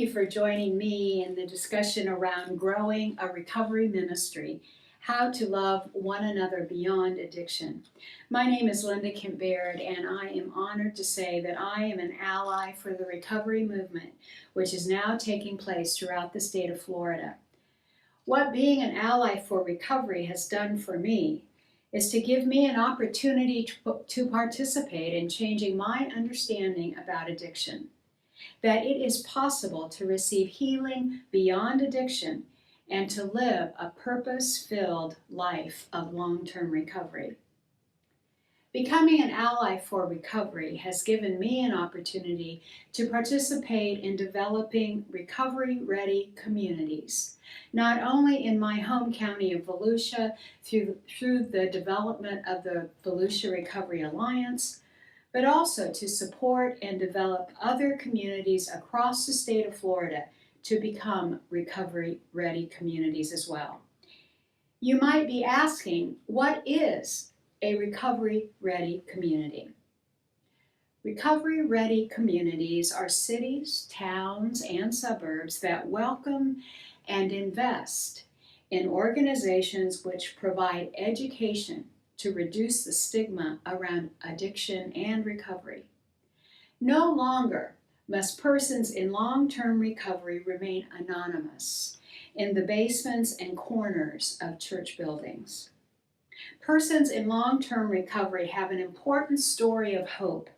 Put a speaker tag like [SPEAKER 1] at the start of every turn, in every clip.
[SPEAKER 1] you for joining me in the discussion around growing a recovery ministry, how to love one another beyond addiction. My name is Linda Kemp-Baird, and I am honored to say that I am an ally for the recovery movement, which is now taking place throughout the state of Florida. What being an ally for recovery has done for me is to give me an opportunity to participate in changing my understanding about addiction. That it is possible to receive healing beyond addiction and to live a purpose-filled life of long-term recovery. Becoming an ally for recovery has given me an opportunity to participate in developing recovery-ready communities, not only in my home county of Volusia through the development of the Volusia Recovery Alliance, but also to support and develop other communities across the state of Florida to become recovery-ready communities as well. You might be asking, what is a recovery-ready community? Recovery-ready communities are cities, towns, and suburbs that welcome and invest in organizations which provide education to reduce the stigma around addiction and recovery. No longer must persons in long-term recovery remain anonymous in the basements and corners of church buildings. Persons in long-term recovery have an important story of hope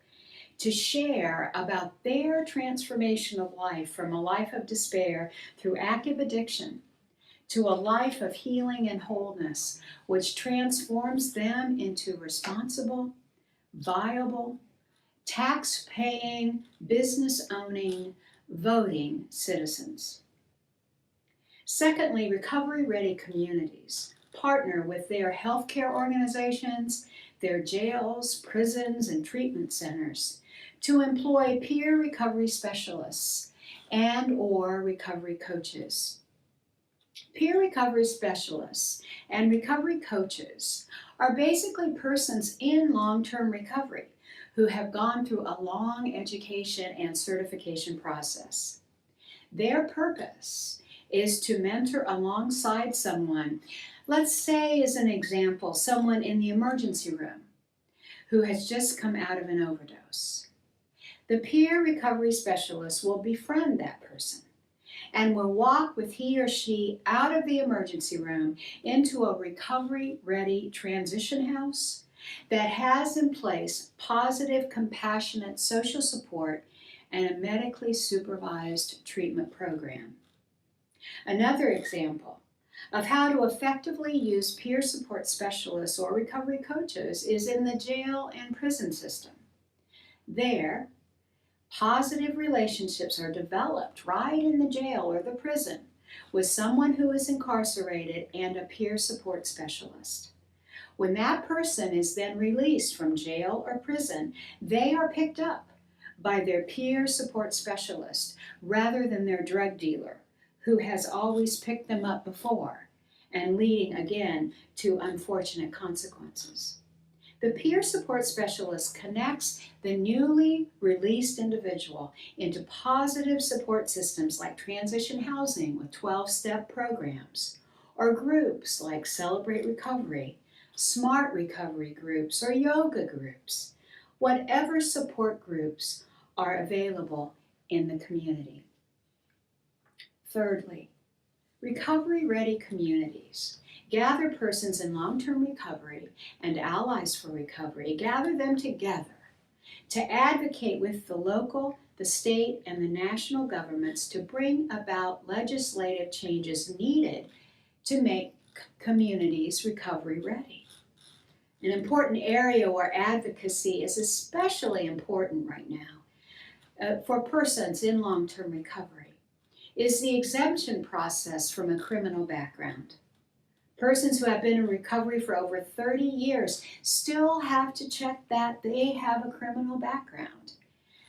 [SPEAKER 1] to share about their transformation of life from a life of despair through active addiction to a life of healing and wholeness, which transforms them into responsible, viable, tax-paying, business-owning, voting citizens. Secondly, recovery-ready communities partner with their healthcare organizations, their jails, prisons, and treatment centers to employ peer recovery specialists and/or recovery coaches. Peer recovery specialists and recovery coaches are basically persons in long-term recovery who have gone through a long education and certification process. Their purpose is to mentor alongside someone, let's say as an example, someone in the emergency room who has just come out of an overdose. The peer recovery specialist will befriend that person and will walk with he or she out of the emergency room into a recovery-ready transition house that has in place positive, compassionate social support and a medically supervised treatment program. Another example of how to effectively use peer support specialists or recovery coaches is in the jail and prison system. There, positive relationships are developed right in the jail or the prison with someone who is incarcerated and a peer support specialist. When that person is then released from jail or prison, they are picked up by their peer support specialist rather than their drug dealer, who has always picked them up before and leading again to unfortunate consequences. The peer support specialist connects the newly released individual into positive support systems like transition housing with 12-step programs, or groups like Celebrate Recovery, Smart Recovery groups, or yoga groups, whatever support groups are available in the community. Thirdly, recovery-ready communities gather persons in long-term recovery and allies for recovery, gather them together to advocate with the local, the state, and the national governments to bring about legislative changes needed to make communities recovery-ready. An important area where advocacy is especially important right now for persons in long-term recovery is the exemption process from a criminal background. Persons who have been in recovery for over 30 years still have to check that they have a criminal background.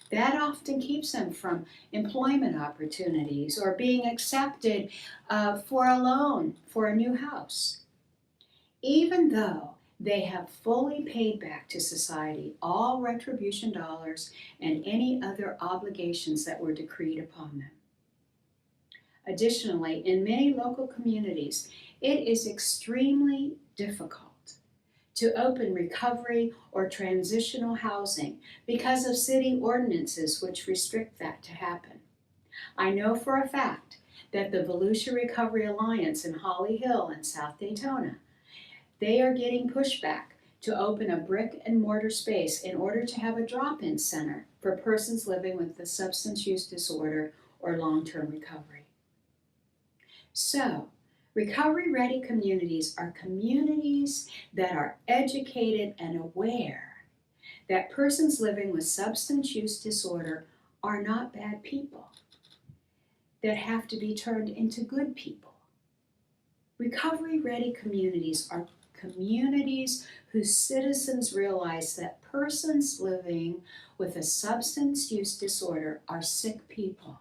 [SPEAKER 1] That often keeps them from employment opportunities or being accepted for a loan for a new house. Even though they have fully paid back to society all retribution dollars and any other obligations that were decreed upon them. Additionally, in many local communities, it is extremely difficult to open recovery or transitional housing because of city ordinances which restrict that to happen. I know for a fact that the Volusia Recovery Alliance in Holly Hill in South Daytona, they are getting pushback to open a brick and mortar space in order to have a drop-in center for persons living with a substance use disorder or long-term recovery. So, recovery-ready communities are communities that are educated and aware that persons living with substance use disorder are not bad people that have to be turned into good people. Recovery-ready communities are communities whose citizens realize that persons living with a substance use disorder are sick people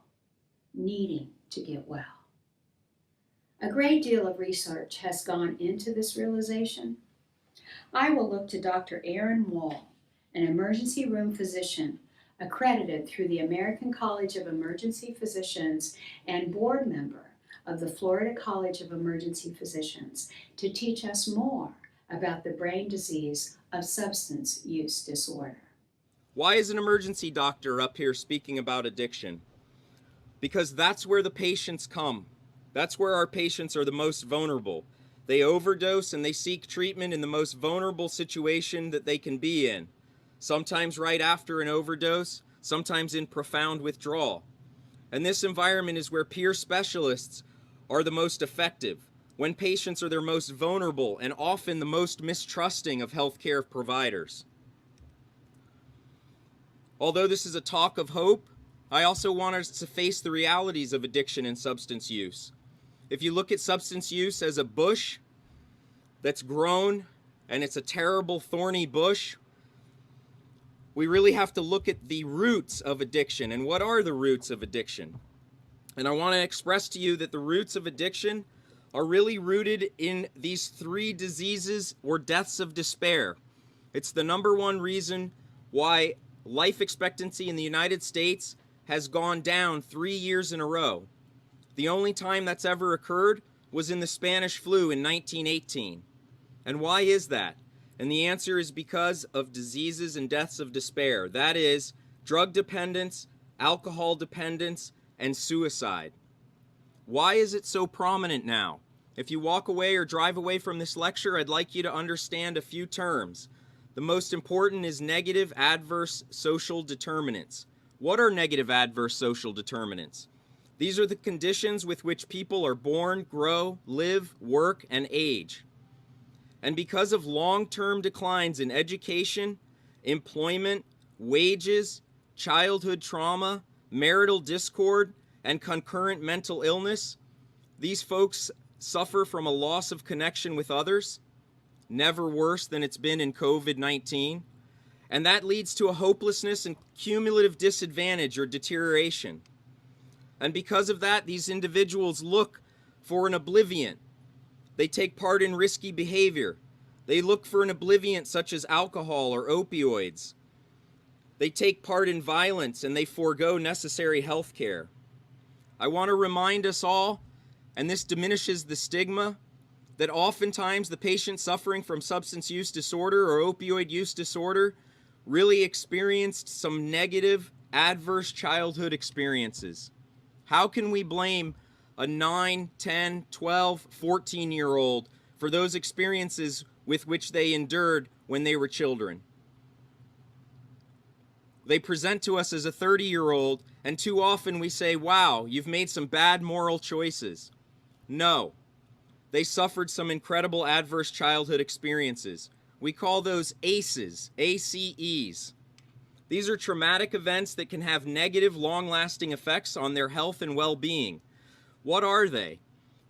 [SPEAKER 1] needing to get well. A great deal of research has gone into this realization. I will look to Dr. Aaron Wall, an emergency room physician accredited through the American College of Emergency Physicians and board member of the Florida College of Emergency Physicians, to teach us more about the brain disease of substance use disorder.
[SPEAKER 2] Why is an emergency doctor up here speaking about addiction? Because that's where the patients come. That's where our patients are the most vulnerable. They overdose and they seek treatment in the most vulnerable situation that they can be in. Sometimes right after an overdose, sometimes in profound withdrawal. And this environment is where peer specialists are the most effective, when patients are their most vulnerable and often the most mistrusting of healthcare providers. Although this is a talk of hope, I also want us to face the realities of addiction and substance use. If you look at substance use as a bush that's grown and it's a terrible thorny bush, we really have to look at the roots of addiction. And what are the roots of addiction? And I want to express to you that the roots of addiction are really rooted in these three diseases or deaths of despair. It's the number one reason why life expectancy in the United States has gone down 3 years in a row. The only time that's ever occurred was in the Spanish flu in 1918. And why is that? And the answer is because of diseases and deaths of despair. That is, drug dependence, alcohol dependence, and suicide. Why is it so prominent now? If you walk away or drive away from this lecture, I'd like you to understand a few terms. The most important is negative adverse social determinants. What are negative adverse social determinants? These are the conditions with which people are born, grow, live, work, and age. And because of long-term declines in education, employment, wages, childhood trauma, marital discord, and concurrent mental illness, these folks suffer from a loss of connection with others, never worse than it's been in COVID-19, and that leads to a hopelessness and cumulative disadvantage or deterioration. And because of that, these individuals look for an oblivion. They take part in risky behavior. They look for an oblivion such as alcohol or opioids. They take part in violence and they forego necessary health care. I want to remind us all, and this diminishes the stigma, that oftentimes the patient suffering from substance use disorder or opioid use disorder really experienced some negative, adverse childhood experiences. How can we blame a 9, 10, 12, 14-year-old for those experiences with which they endured when they were children? They present to us as a 30-year-old, and too often we say, wow, you've made some bad moral choices. No. They suffered some incredible adverse childhood experiences. We call those ACEs, ACEs. These are traumatic events that can have negative, long-lasting effects on their health and well-being. What are they?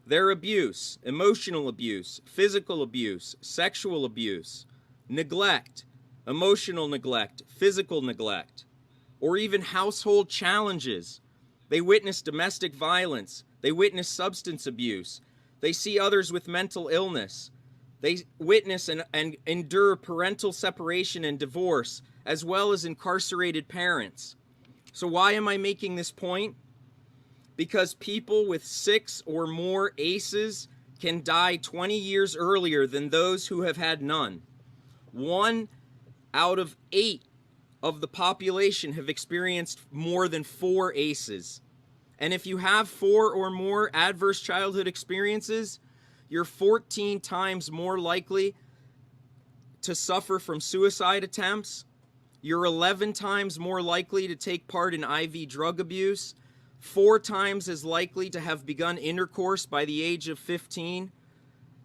[SPEAKER 2] They're abuse, emotional abuse, physical abuse, sexual abuse, neglect, emotional neglect, physical neglect, or even household challenges. They witness domestic violence. They witness substance abuse. They see others with mental illness. They witness and endure parental separation and divorce, as well as incarcerated parents. So why am I making this point? because people with 6 or more ACEs can die 20 years earlier than those who have had none. 1 out of 8 of the population have experienced more than 4 ACEs. And if you have 4 or more adverse childhood experiences, you're 14 times more likely to suffer from suicide attempts. You're 11 times more likely to take part in IV drug abuse, 4 times as likely to have begun intercourse by the age of 15,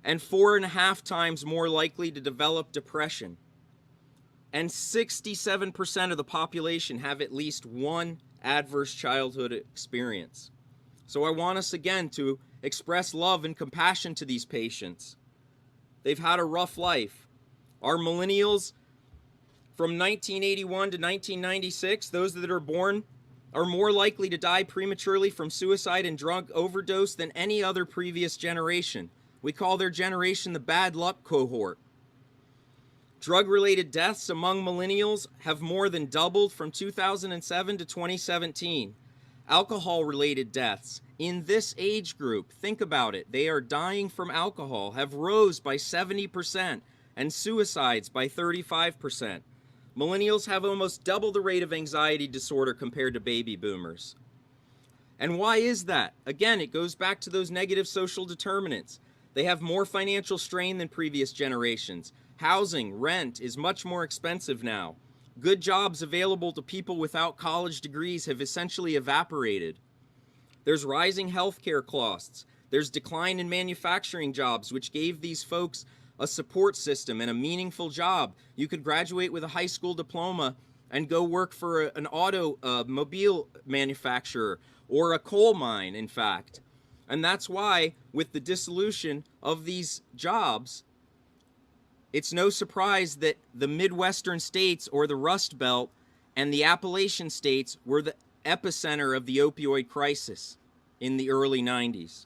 [SPEAKER 2] and 4.5 times more likely to develop depression. And 67% of the population have at least one adverse childhood experience. So I want us again to express love and compassion to these patients. They've had a rough life. Our millennials from 1981 to 1996, those that are born, are more likely to die prematurely from suicide and drug overdose than any other previous generation. We call their generation the bad luck cohort. Drug-related deaths among millennials have more than doubled from 2007 to 2017. Alcohol-related deaths in this age group, think about it, they are dying from alcohol, have rose by 70%, and suicides by 35%. Millennials have almost double the rate of anxiety disorder compared to baby boomers. And why is that? Again, it goes back to those negative social determinants. They have more financial strain than previous generations. Housing, rent is much more expensive now. Good jobs available to people without college degrees have essentially evaporated. There's rising healthcare costs. There's decline in manufacturing jobs, which gave these folks a support system and a meaningful job. You could graduate with a high school diploma and go work for an automobile manufacturer or a coal mine, in fact. And that's why, with the dissolution of these jobs, it's no surprise that the Midwestern states or the Rust Belt and the Appalachian states were the epicenter of the opioid crisis in the early 90s.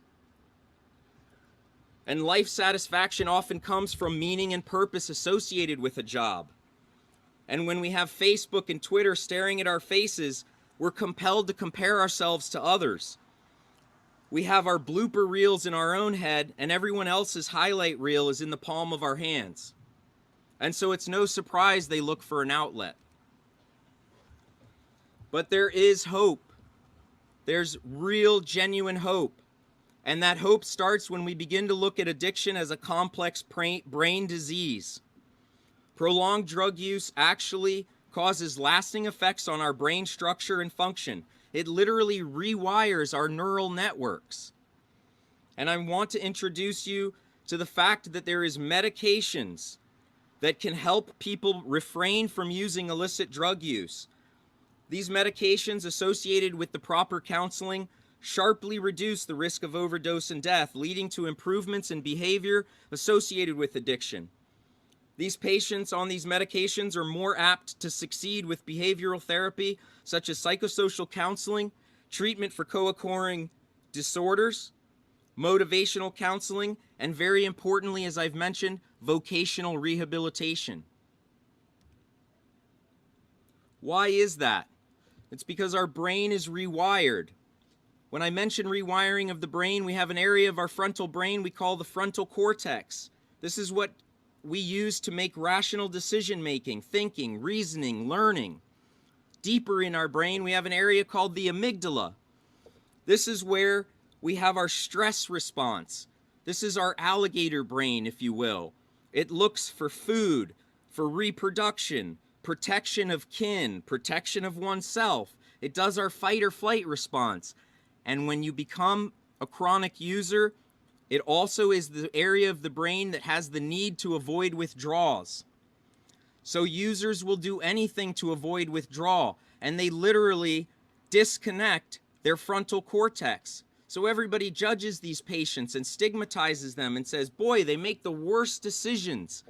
[SPEAKER 2] And life satisfaction often comes from meaning and purpose associated with a job. And when we have Facebook and Twitter staring at our faces, we're compelled to compare ourselves to others. We have our blooper reels in our own head, and everyone else's highlight reel is in the palm of our hands. And so it's no surprise they look for an outlet. But there is hope. There's real, genuine hope. And that hope starts when we begin to look at addiction as a complex brain disease. Prolonged drug use actually causes lasting effects on our brain structure and function. It literally rewires our neural networks. And I want to introduce you to the fact that there is medications that can help people refrain from using illicit drug use. These medications associated with the proper counseling sharply reduce the risk of overdose and death, leading to improvements in behavior associated with addiction. These patients on these medications are more apt to succeed with behavioral therapy, such as psychosocial counseling, treatment for co-occurring disorders, motivational counseling, and very importantly, as I've mentioned, vocational rehabilitation. Why is that? It's because our brain is rewired. When I mention rewiring of the brain, we have an area of our frontal brain we call the frontal cortex. This is what we use to make rational decision-making, thinking, reasoning, learning. Deeper in our brain, we have an area called the amygdala. This is where we have our stress response. This is our alligator brain, if you will. It looks for food, for reproduction, protection of kin, protection of oneself. It does our fight or flight response. And when you become a chronic user, it also is the area of the brain that has the need to avoid withdrawals. So users will do anything to avoid withdrawal, and they literally disconnect their frontal cortex. So everybody judges these patients and stigmatizes them and says, boy, they make the worst decisions.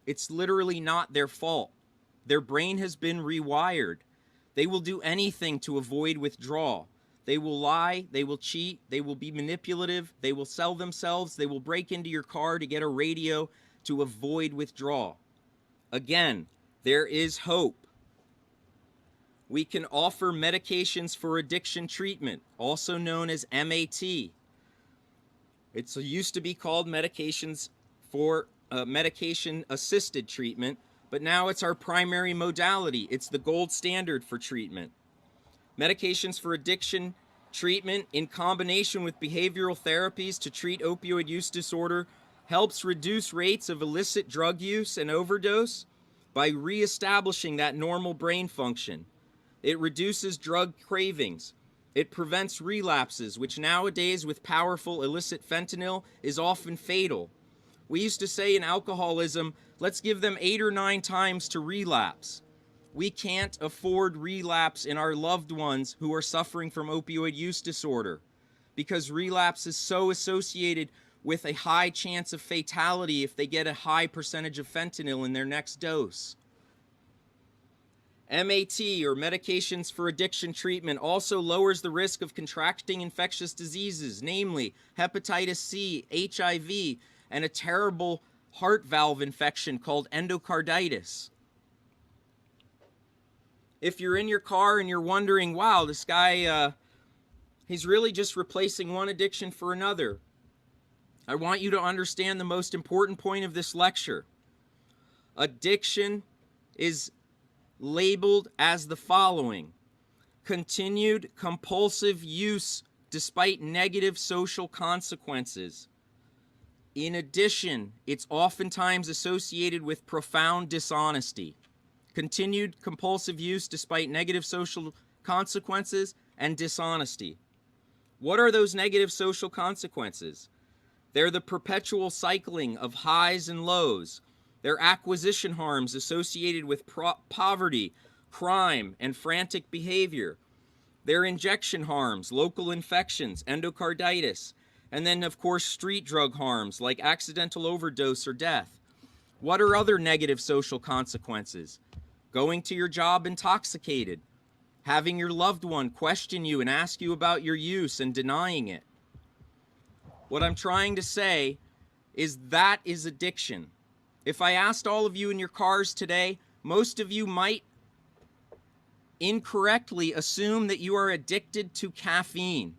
[SPEAKER 2] It's literally not their fault. Their brain has been rewired. They will do anything to avoid withdrawal. They will lie, they will cheat, they will be manipulative, they will sell themselves, they will break into your car to get a radio to avoid withdrawal. Again, there is hope. We can offer medications for addiction treatment, also known as MAT. It used to be called medications for medication-assisted treatment, but now it's our primary modality. It's the gold standard for treatment. Medications for addiction treatment in combination with behavioral therapies to treat opioid use disorder helps reduce rates of illicit drug use and overdose by reestablishing that normal brain function. It reduces drug cravings. It prevents relapses, which nowadays with powerful illicit fentanyl is often fatal. We used to say in alcoholism, let's give them 8 or 9 times to relapse. We can't afford relapse in our loved ones who are suffering from opioid use disorder because relapse is so associated with a high chance of fatality if they get a high percentage of fentanyl in their next dose. MAT, or medications for addiction treatment, also lowers the risk of contracting infectious diseases, namely hepatitis C, HIV, and a terrible heart valve infection called endocarditis. If you're in your car and you're wondering, wow, this guy, he's really just replacing one addiction for another, I want you to understand the most important point of this lecture. Addiction is labeled as the following: continued compulsive use despite negative social consequences. In addition, it's oftentimes associated with profound dishonesty. Continued compulsive use despite negative social consequences and dishonesty. What are those negative social consequences? They're the perpetual cycling of highs and lows. They're acquisition harms associated with poverty, crime, and frantic behavior. They're injection harms, local infections, endocarditis, and then, of course, street drug harms like accidental overdose or death. What are other negative social consequences? Going to your job intoxicated, having your loved one question you and ask you about your use and denying it. What I'm trying to say is that is addiction. If I asked all of you in your cars today, most of you might incorrectly assume that you are addicted to caffeine.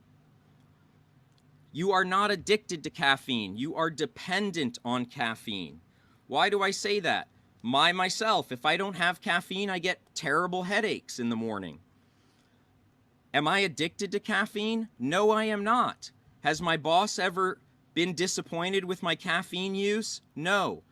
[SPEAKER 2] You are not addicted to caffeine. You are dependent on caffeine. Why do I say that? Myself, if I don't have caffeine, I get terrible headaches in the morning. Am I addicted to caffeine? No, I am not. Has my boss ever been disappointed with my caffeine use? No.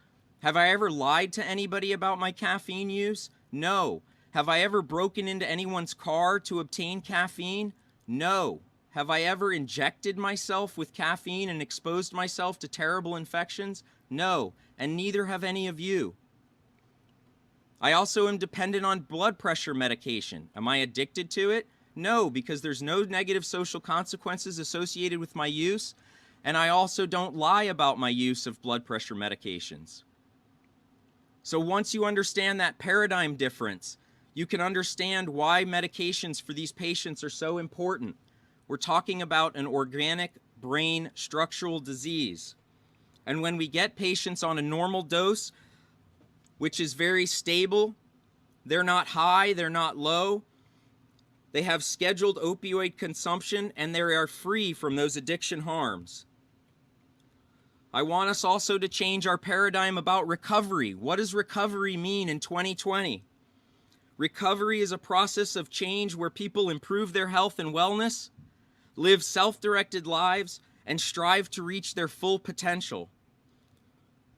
[SPEAKER 2] Have I ever lied to anybody about my caffeine use? No. Have I ever broken into anyone's car to obtain caffeine? No. Have I ever injected myself with caffeine and exposed myself to terrible infections? No. And neither have any of you. I also am dependent on blood pressure medication. Am I addicted to it? No, because there's no negative social consequences associated with my use, and I also don't lie about my use of blood pressure medications. So once you understand that paradigm difference, you can understand why medications for these patients are so important. We're talking about an organic brain structural disease. And when we get patients on a normal dose, which is very stable, they're not high, they're not low, they have scheduled opioid consumption, and they are free from those addiction harms. I want us also to change our paradigm about recovery. What does recovery mean in 2020? Recovery is a process of change where people improve their health and wellness, live self-directed lives, and strive to reach their full potential.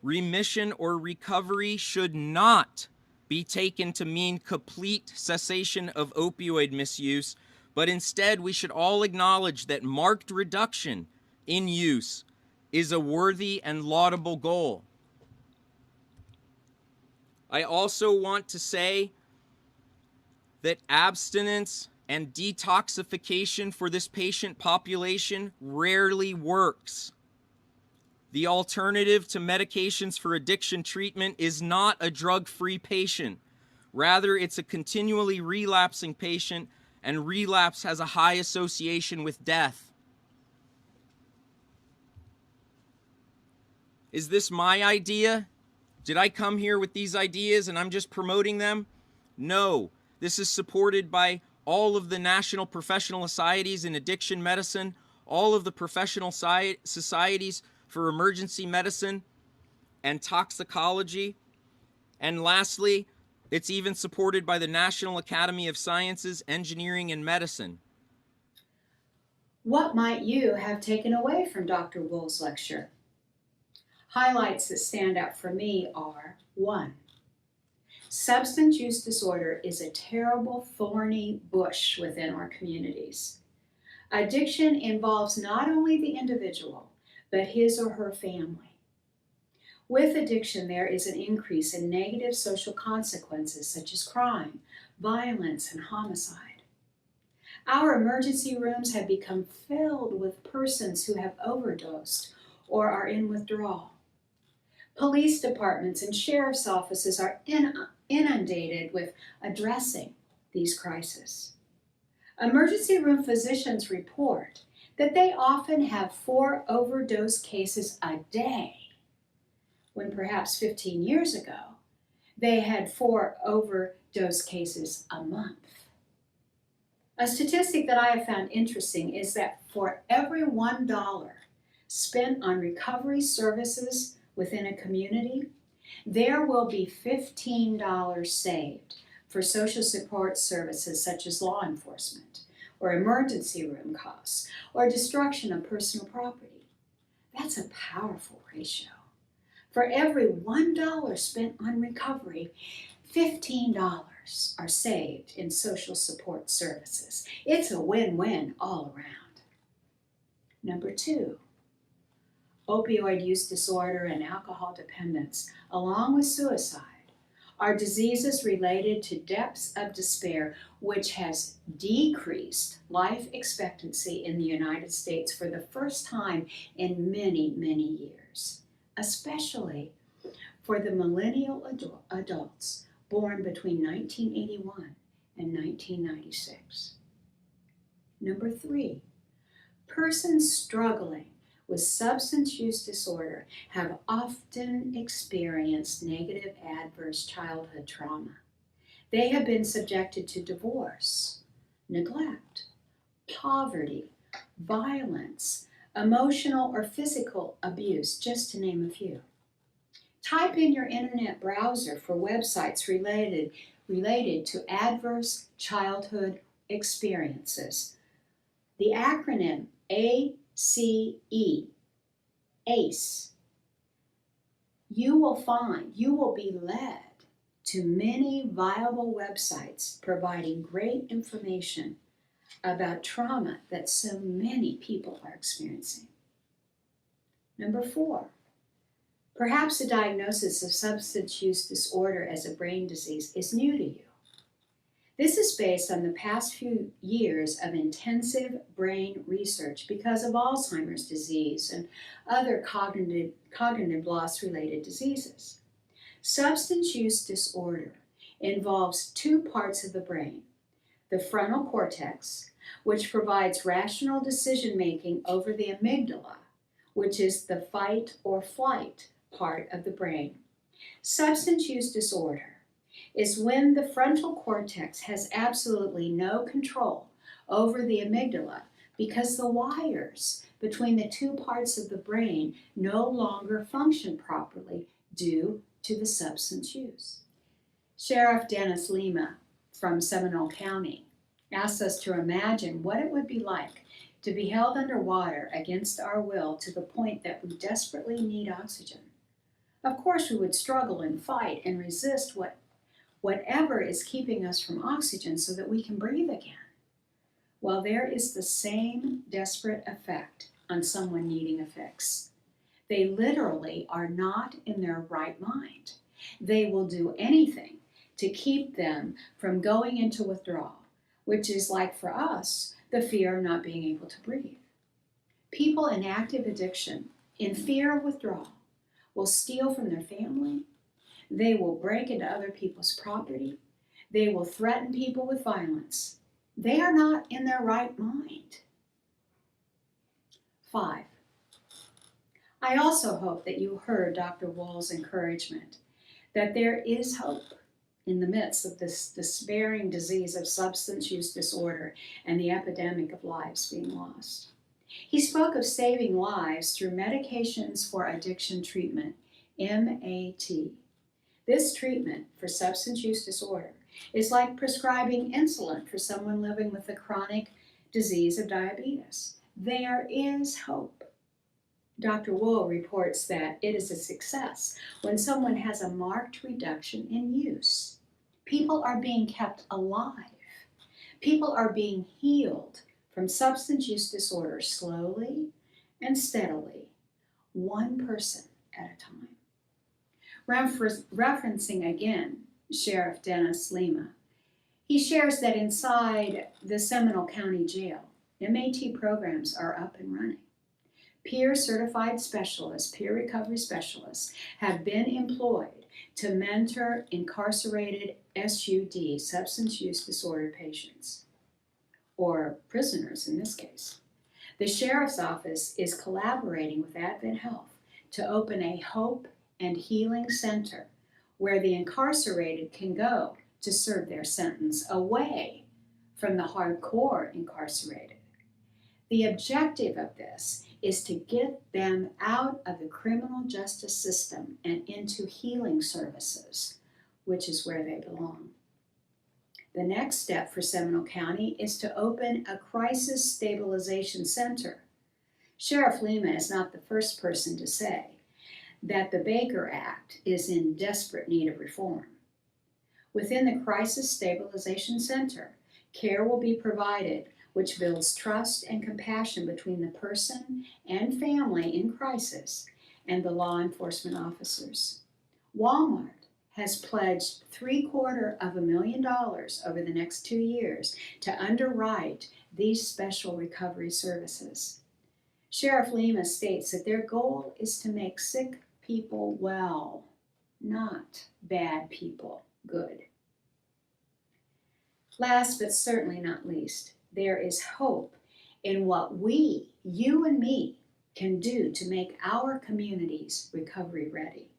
[SPEAKER 2] Remission or recovery should not be taken to mean complete cessation of opioid misuse, but instead we should all acknowledge that marked reduction in use is a worthy and laudable goal. I also want to say that abstinence and detoxification for this patient population rarely works. The alternative to medications for addiction treatment is not a drug-free patient. Rather, it's a continually relapsing patient, and relapse has a high association with death. Is this my idea? Did I come here with these ideas and I'm just promoting them? No. This is supported by all of the national professional societies in addiction medicine, all of the professional societies for emergency medicine and toxicology. And lastly, it's even supported by the National Academy of Sciences, Engineering, and Medicine.
[SPEAKER 1] What might you have taken away from Dr. Wool's lecture? Highlights that stand out for me are: 1. Substance use disorder is a terrible thorny bush within our communities. Addiction involves not only the individual, but his or her family. With addiction, there is an increase in negative social consequences such as crime, violence, and homicide. Our emergency rooms have become filled with persons who have overdosed or are in withdrawal. Police departments and sheriff's offices are inundated with addressing these crises. Emergency room physicians report that they often have 4 overdose cases a day, when perhaps 15 years ago, they had 4 overdose cases a month. A statistic that I have found interesting is that for every $1 spent on recovery services within a community, there will be $15 saved for social support services such as law enforcement, or emergency room costs, or destruction of personal property. That's a powerful ratio. For every $1 spent on recovery, $15 are saved in social support services. It's a win-win all around. Number 2, opioid use disorder and alcohol dependence, along with suicide, are diseases related to depths of despair, which has decreased life expectancy in the United States for the first time in many, many years, especially for the millennial adults born between 1981 and 1996. Number 3, persons struggling with substance use disorder have often experienced negative adverse childhood trauma. They have been subjected to divorce, neglect, poverty, violence, emotional or physical abuse, just to name a few. Type in your internet browser for websites related to adverse childhood experiences. The acronym ACE, ACE, you will be led to many viable websites providing great information about trauma that so many people are experiencing. Number 4, perhaps the diagnosis of substance use disorder as a brain disease is new to you. This is based on the past few years of intensive brain research because of Alzheimer's disease and other cognitive loss-related diseases. Substance use disorder involves 2 parts of the brain: the frontal cortex, which provides rational decision-making, over the amygdala, which is the fight or flight part of the brain. Substance use disorder is when the frontal cortex has absolutely no control over the amygdala because the wires between the 2 parts of the brain no longer function properly due to the substance use. Sheriff Dennis Lima from Seminole County asked us to imagine what it would be like to be held underwater against our will to the point that we desperately need oxygen. Of course, we would struggle and fight and resist whatever is keeping us from oxygen so that we can breathe again. Well, there is the same desperate effect on someone needing a fix. They literally are not in their right mind. They will do anything to keep them from going into withdrawal, which is like for us, the fear of not being able to breathe. People in active addiction, in fear of withdrawal, will steal from their family. They will break into other people's property. They will threaten people with violence. They are not in their right mind. 5, I also hope that you heard Dr. Wool's encouragement that there is hope in the midst of this despairing disease of substance use disorder and the epidemic of lives being lost. He spoke of saving lives through medications for addiction treatment, MAT. This treatment for substance use disorder is like prescribing insulin for someone living with the chronic disease of diabetes. There is hope. Dr. Wool reports that it is a success when someone has a marked reduction in use. People are being kept alive. People are being healed from substance use disorder slowly and steadily, one person at a time. Referencing again Sheriff Dennis Lima, he shares that inside the Seminole County Jail, MAT programs are up and running. Peer-certified specialists, peer recovery specialists, have been employed to mentor incarcerated SUD, substance use disorder patients, or prisoners in this case. The Sheriff's Office is collaborating with Advent Health to open a Hope and Healing Center where the incarcerated can go to serve their sentence away from the hardcore incarcerated. The objective of this is to get them out of the criminal justice system and into healing services, which is where they belong. The next step for Seminole County is to open a crisis stabilization center. Sheriff Lima is not the first person to say that the Baker Act is in desperate need of reform. Within the Crisis Stabilization Center, care will be provided which builds trust and compassion between the person and family in crisis and the law enforcement officers. Walmart has pledged $750,000 over the next 2 years to underwrite these special recovery services. Sheriff Lima states that their goal is to make sick people well, not bad people good. Last but certainly not least, there is hope in what we, you and me, can do to make our communities recovery ready.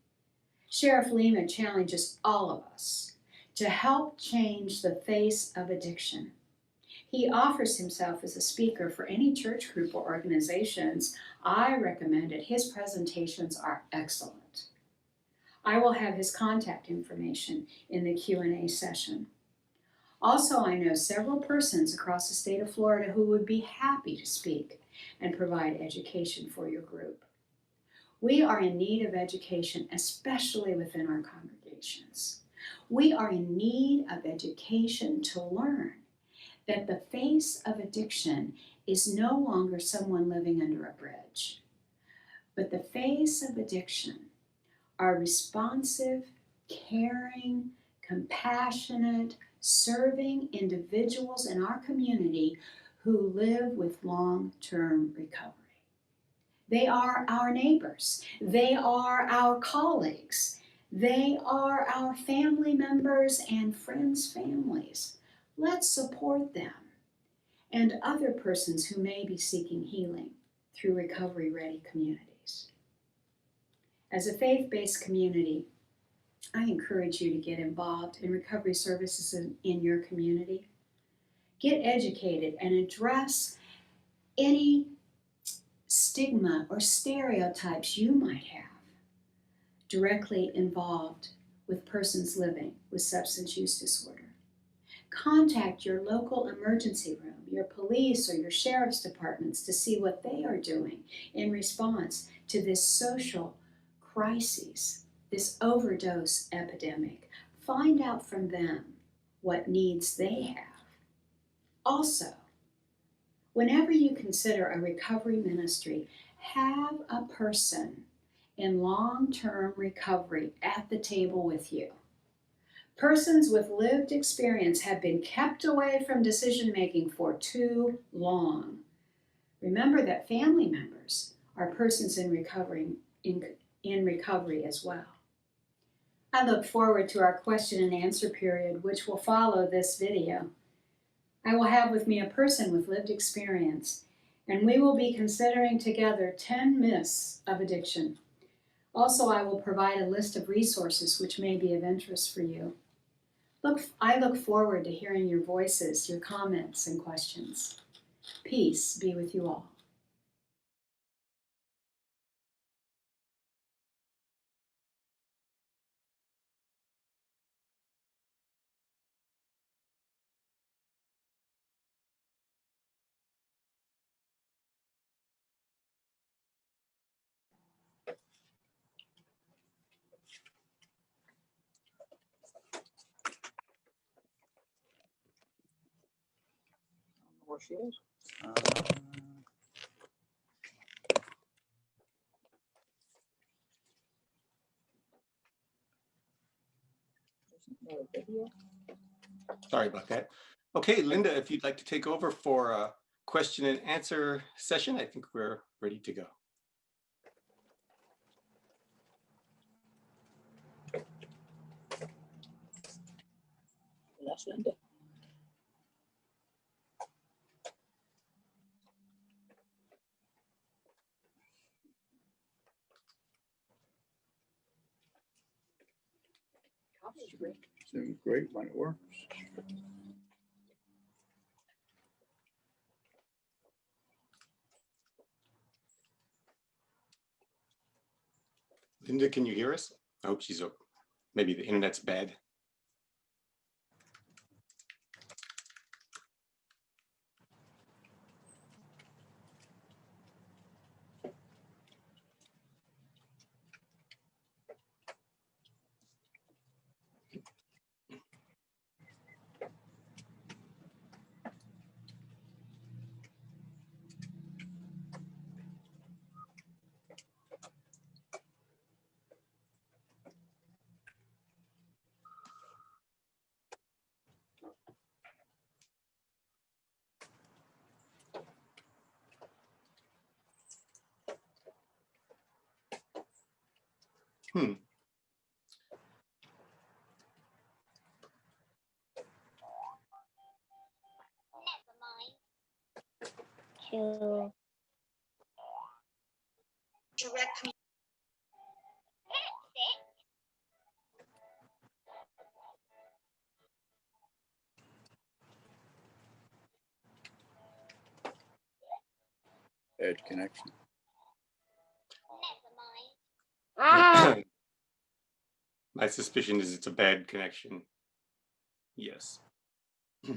[SPEAKER 1] Sheriff Lima challenges all of us to help change the face of addiction. He offers himself as a speaker for any church group or organizations. I recommend it. His presentations are excellent. I will have his contact information in the Q&A session. Also, I know several persons across the state of Florida who would be happy to speak and provide education for your group. We are in need of education, especially within our congregations. We are in need of education to learn that the face of addiction is no longer someone living under a bridge, but the face of addiction are responsive, caring, compassionate, serving individuals in our community who live with long-term recovery. They are our neighbors. They are our colleagues. They are our family members and friends' families. Let's support them and other persons who may be seeking healing through recovery-ready communities. As a faith-based community, I encourage you to get involved in recovery services in your community. Get educated and address any stigma or stereotypes you might have directly involved with persons living with substance use disorder. Contact your local emergency room, your police or your sheriff's departments to see what they are doing in response to this social crisis, this overdose epidemic. Find out from them what needs they have. Also, whenever you consider a recovery ministry, have a person in long-term recovery at the table with you. Persons with lived experience have been kept away from decision-making for too long. Remember that family members are persons in recovery as well. I look forward to our question and answer period, which will follow this video. I will have with me a person with lived experience, and we will be considering together 10 myths of addiction. Also, I will provide a list of resources which may be of interest for you. I look forward to hearing your voices, your comments, and questions. Peace be with you all.
[SPEAKER 3] Where she is?
[SPEAKER 4] Sorry about that. Okay, Linda, if you'd like to take over for a question and answer session, I think we're ready to go.
[SPEAKER 3] That's Linda.
[SPEAKER 5] Zoom's great when it works.
[SPEAKER 4] Linda, can you hear us? I hope she's open. Maybe the internet's bad. Hmm.
[SPEAKER 6] To
[SPEAKER 7] direct me.
[SPEAKER 5] Bad connection.
[SPEAKER 4] My suspicion is it's a bad connection. Yes.
[SPEAKER 7] A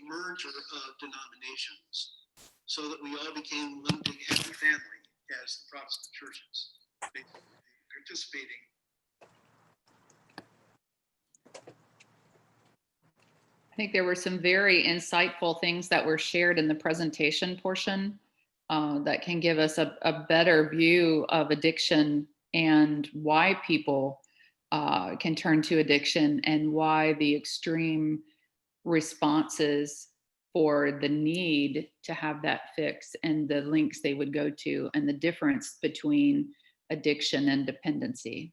[SPEAKER 7] merger of denominations so that we all became one big happy family as the Protestant churches, participating.
[SPEAKER 8] I think there were some very insightful things that were shared in the presentation portion that can give us a better view of addiction and why people can turn to addiction and why the extreme responses for the need to have that fix and the links they would go to and the difference between addiction and dependency.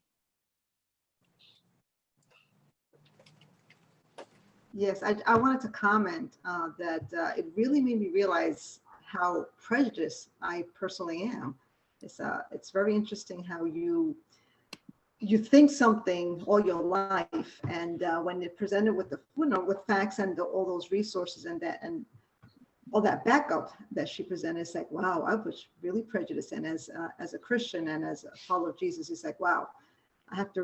[SPEAKER 9] Yes, I wanted to comment that it really made me realize how prejudiced I personally am. It's very interesting how you think something all your life, and when you're presented with with facts and all those resources and all that backup that she presented, it's like, wow, I was really prejudiced. And as a Christian and as a follower of Jesus, it's like, wow, I have to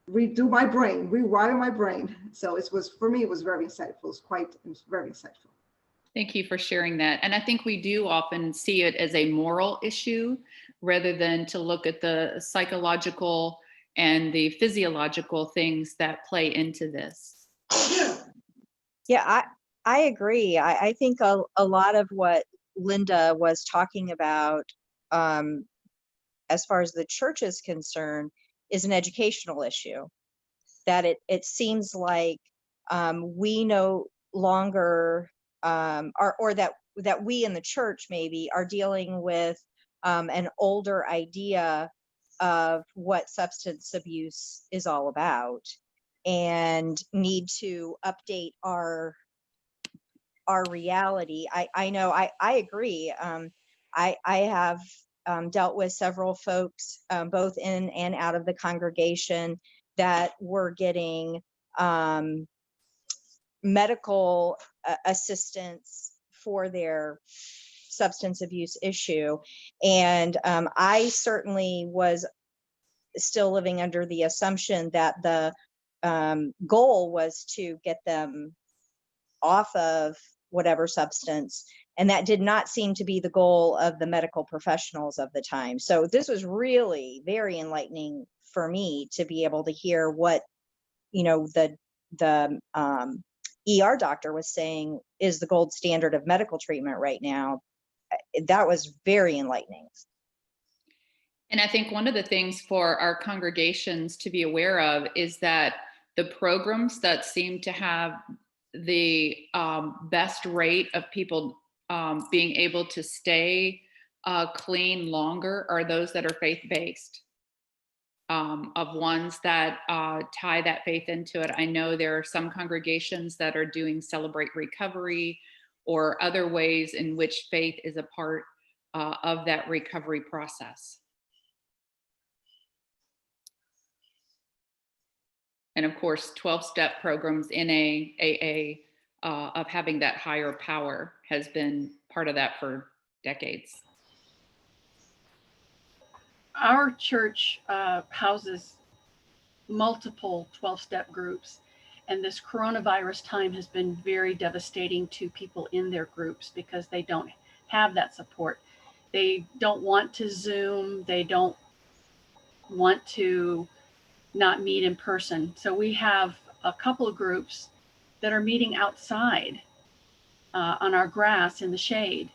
[SPEAKER 9] redo my brain, rewire my brain. So for me, it was very insightful. It was very insightful.
[SPEAKER 8] Thank you for sharing that. And I think we do often see it as a moral issue rather than to look at the psychological and the physiological things that play into this.
[SPEAKER 6] Yeah, I agree. I think a lot of what Linda was talking about, as far as the church is concerned, is an educational issue. That it seems like we no longer, or that we in the church maybe are dealing with an older idea of what substance abuse is all about. and need to update our reality. I know I agree. I have dealt with several folks, both in and out of the congregation, that were getting medical assistance for their substance abuse issue. And I certainly was still living under the assumption that the goal was to get them off of whatever substance. And that did not seem to be the goal of the medical professionals of the time. So this was really very enlightening for me to be able to hear what, the ER doctor was saying is the gold standard of medical treatment right now. That was very enlightening.
[SPEAKER 8] And I think one of the things for our congregations to be aware of is that the programs that seem to have the best rate of people being able to stay clean longer are those that are faith-based, of ones that tie that faith into it. I know there are some congregations that are doing Celebrate Recovery or other ways in which faith is a part of that recovery process. And of course, 12-step programs, NA, AA, of having that higher power has been part of that for decades.
[SPEAKER 10] Our church houses multiple 12-step groups, and this coronavirus time has been very devastating to people in their groups because they don't have that support. They don't want to Zoom. They don't want to not meet in person. So we have a couple of groups that are meeting outside on our grass in the shade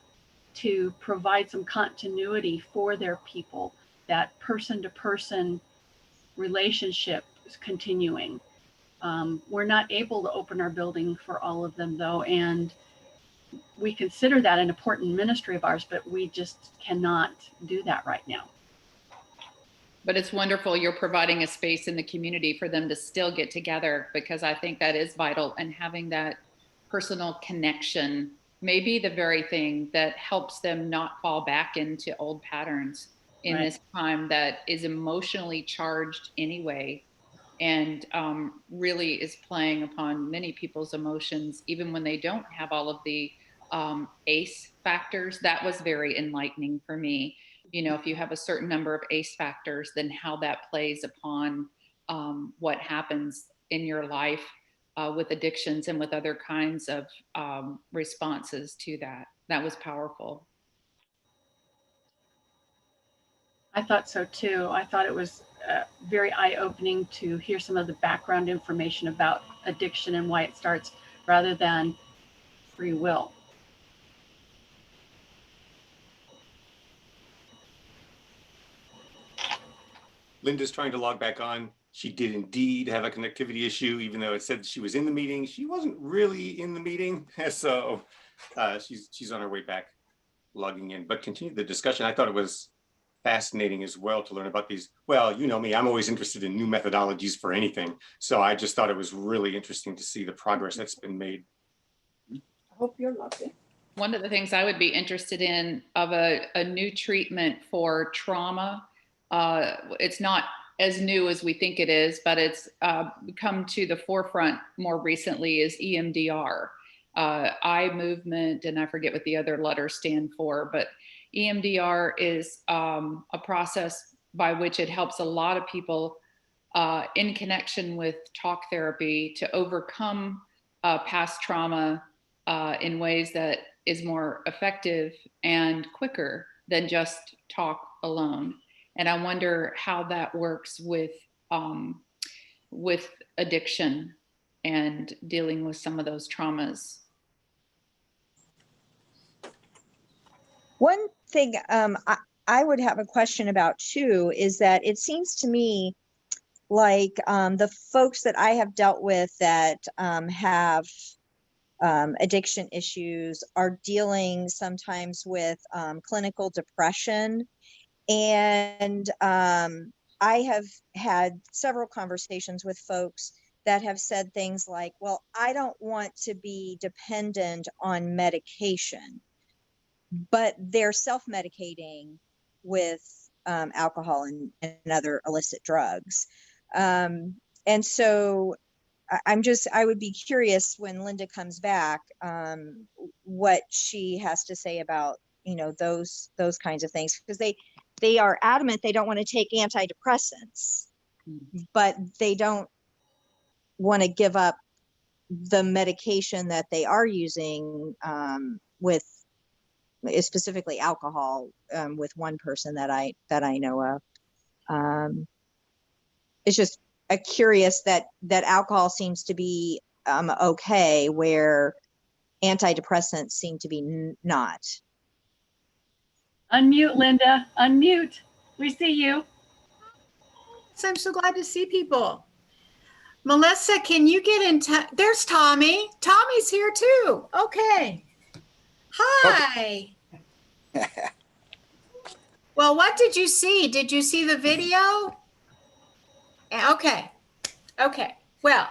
[SPEAKER 10] to provide some continuity for their people. That person-to-person relationship is continuing. We're not able to open our building for all of them though, and we consider that an important ministry of ours, but we just cannot do that right now.
[SPEAKER 8] But it's wonderful you're providing a space in the community for them to still get together, because I think that is vital, and having that personal connection may be the very thing that helps them not fall back into old patterns in this time that is emotionally charged anyway, and really is playing upon many people's emotions, even when they don't have all of the ACE factors. That was very enlightening for me. If you have a certain number of ACE factors, then how that plays upon what happens in your life with addictions and with other kinds of responses to that. That was powerful.
[SPEAKER 10] I thought so too. I thought it was very eye-opening to hear some of the background information about addiction and why it starts, rather than free will.
[SPEAKER 4] Linda's trying to log back on. She did indeed have a connectivity issue, even though it said she was in the meeting. She wasn't really in the meeting. So she's on her way back, logging in, but continue the discussion. I thought it was fascinating as well to learn about these. Well, you know me, I'm always interested in new methodologies for anything. So I just thought it was really interesting to see the progress that's been made.
[SPEAKER 3] I hope you're lucky.
[SPEAKER 8] One of the things I would be interested in of a new treatment for trauma, it's not as new as we think it is, but it's come to the forefront more recently, is EMDR. Eye movement, and I forget what the other letters stand for, but EMDR is a process by which it helps a lot of people in connection with talk therapy to overcome past trauma in ways that is more effective and quicker than just talk alone. And I wonder how that works with addiction and dealing with some of those traumas.
[SPEAKER 6] One thing I would have a question about too is that it seems to me like the folks that I have dealt with that have addiction issues are dealing sometimes with clinical depression. And I have had several conversations with folks that have said things like, well, I don't want to be dependent on medication, but they're self-medicating with alcohol and other illicit drugs. And so I would be curious when Linda comes back, what she has to say about, those kinds of things, because they are adamant they don't want to take antidepressants, but they don't want to give up the medication that they are using, with specifically alcohol, with one person that I know of. It's just curious that alcohol seems to be okay, where antidepressants seem to be not.
[SPEAKER 10] Unmute, Linda. Unmute. We see you.
[SPEAKER 1] So I'm so glad to see people. Melissa, can you get in touch? There's Tommy. Tommy's here too. Okay. Hi. Well, what did you see? Did you see the video? Okay. Okay. Well,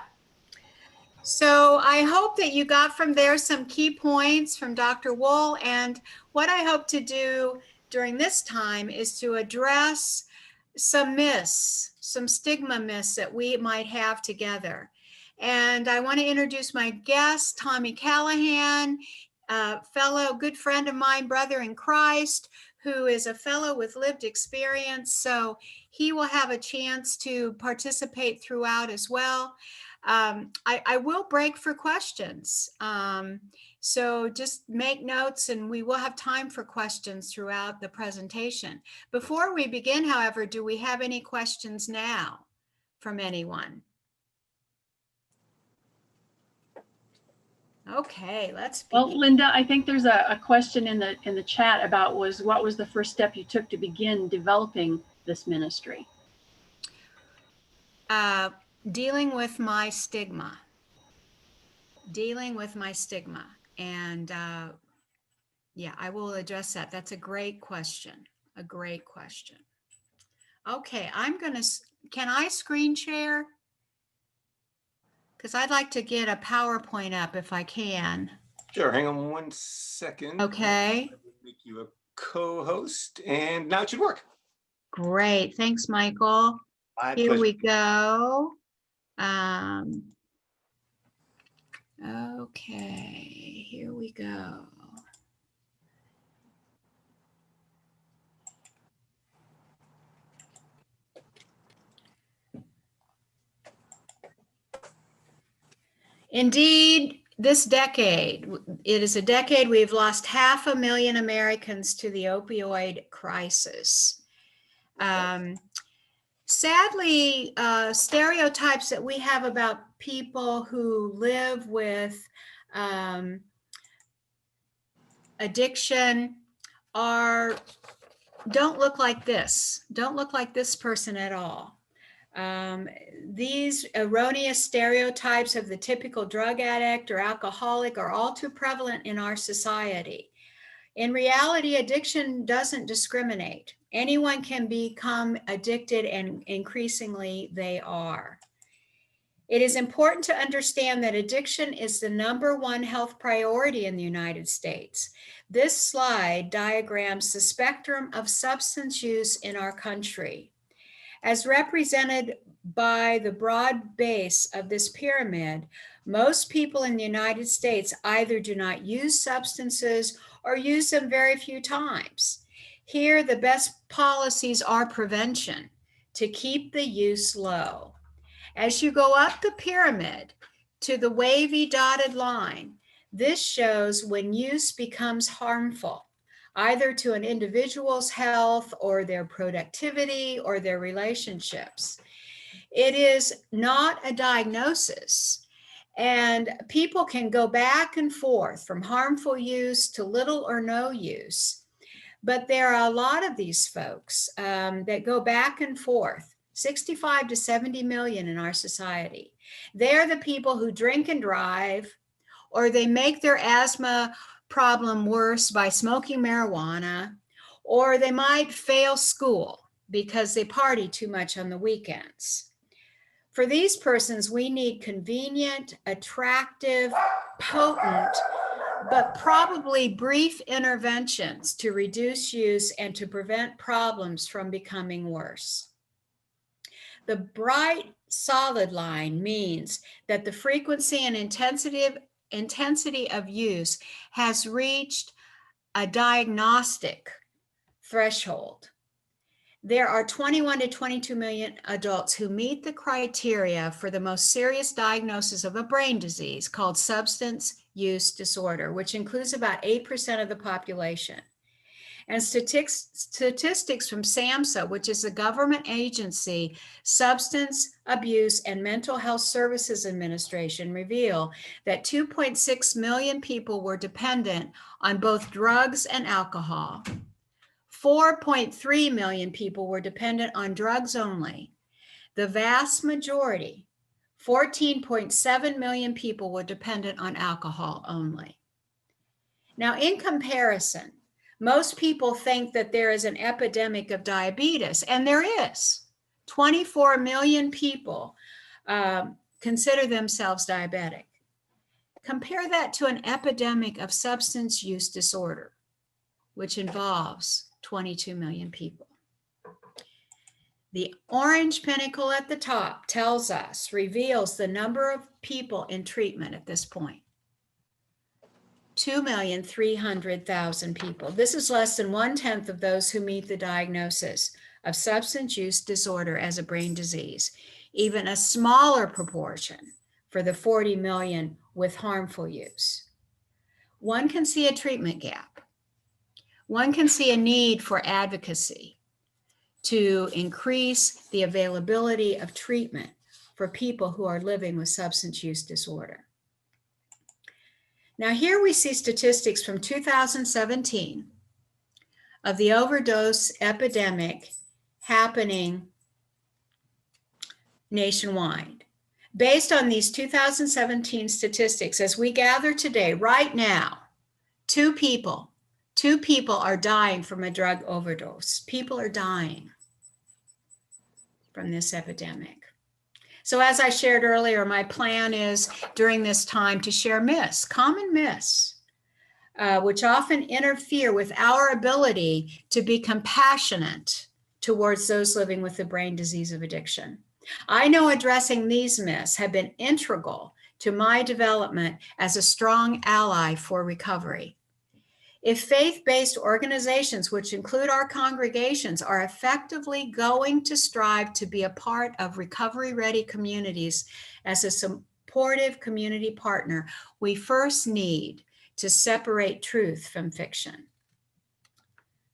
[SPEAKER 1] so I hope that you got from there some key points from Dr. Wool. And what I hope to do during this time is to address some myths, some stigma myths that we might have together. And I want to introduce my guest, Tommy Callahan, a fellow good friend of mine, brother in Christ, who is a fellow with lived experience. So he will have a chance to participate throughout as well. I will break for questions. So just make notes and we will have time for questions throughout the presentation. Before we begin, however, do we have any questions now from anyone? Okay, let's begin.
[SPEAKER 10] Well, Linda, I think there's a question in the chat about what was the first step you took to begin developing this ministry?
[SPEAKER 1] Dealing with my stigma. Dealing with my stigma. And yeah, I will address that. That's a great question. A great question. Okay, can I screen share? Because I'd like to get a PowerPoint up if I can.
[SPEAKER 4] Sure, hang on one second.
[SPEAKER 1] Okay.
[SPEAKER 4] Make you a co-host, and now it should work.
[SPEAKER 1] Great, thanks, Michael.
[SPEAKER 4] My
[SPEAKER 1] Here
[SPEAKER 4] pleasure.
[SPEAKER 1] we go. Okay, here we go. Indeed, this decade, it is a decade we've lost 500,000 Americans to the opioid crisis. Sadly, stereotypes that we have about people who live with addiction don't look like this. Don't look like this person at all. These erroneous stereotypes of the typical drug addict or alcoholic are all too prevalent in our society. In reality, addiction doesn't discriminate. Anyone can become addicted, and increasingly they are. It is important to understand that addiction is the #1 health priority in the United States. This slide diagrams the spectrum of substance use in our country. As represented by the broad base of this pyramid, most people in the United States either do not use substances or use them very few times. Here, the best policies are prevention to keep the use low. As you go up the pyramid to the wavy dotted line, this shows when use becomes harmful, either to an individual's health or their productivity or their relationships. It is not a diagnosis, and people can go back and forth from harmful use to little or no use. But there are a lot of these folks that go back and forth, 65 to 70 million in our society. They're the people who drink and drive, or they make their asthma problem worse by smoking marijuana, or they might fail school because they party too much on the weekends. For these persons, we need convenient, attractive, potent, but probably brief interventions to reduce use and to prevent problems from becoming worse. The bright solid line means that the frequency and intensity of use has reached a diagnostic threshold. There are 21 to 22 million adults who meet the criteria for the most serious diagnosis of a brain disease called substance use disorder, which includes about 8% of the population. And statistics from SAMHSA, which is the government agency, Substance Abuse and Mental Health Services Administration, reveal that 2.6 million people were dependent on both drugs and alcohol. 4.3 million people were dependent on drugs only. The vast majority, 14.7 million people, were dependent on alcohol only. Now, in comparison, most people think that there is an epidemic of diabetes, and there is. 24 million people consider themselves diabetic. Compare that to an epidemic of substance use disorder, which involves 22 million people. The orange pinnacle at the top tells us, reveals the number of people in treatment at this point. 2,300,000 people. This is less than 1/10 of those who meet the diagnosis of substance use disorder as a brain disease, even a smaller proportion for the 40 million with harmful use. One can see a treatment gap. One can see a need for advocacy to increase the availability of treatment for people who are living with substance use disorder. Now, here we see statistics from 2017 of the overdose epidemic happening nationwide. Based on these 2017 statistics, as we gather today, right now, two people are dying from a drug overdose. People are dying from this epidemic. So as I shared earlier, my plan is during this time to share myths, common myths, which often interfere with our ability to be compassionate towards those living with the brain disease of addiction. I know addressing these myths have been integral to my development as a strong ally for recovery. If faith-based organizations, which include our congregations, are effectively going to strive to be a part of recovery-ready communities as a supportive community partner, we first need to separate truth from fiction.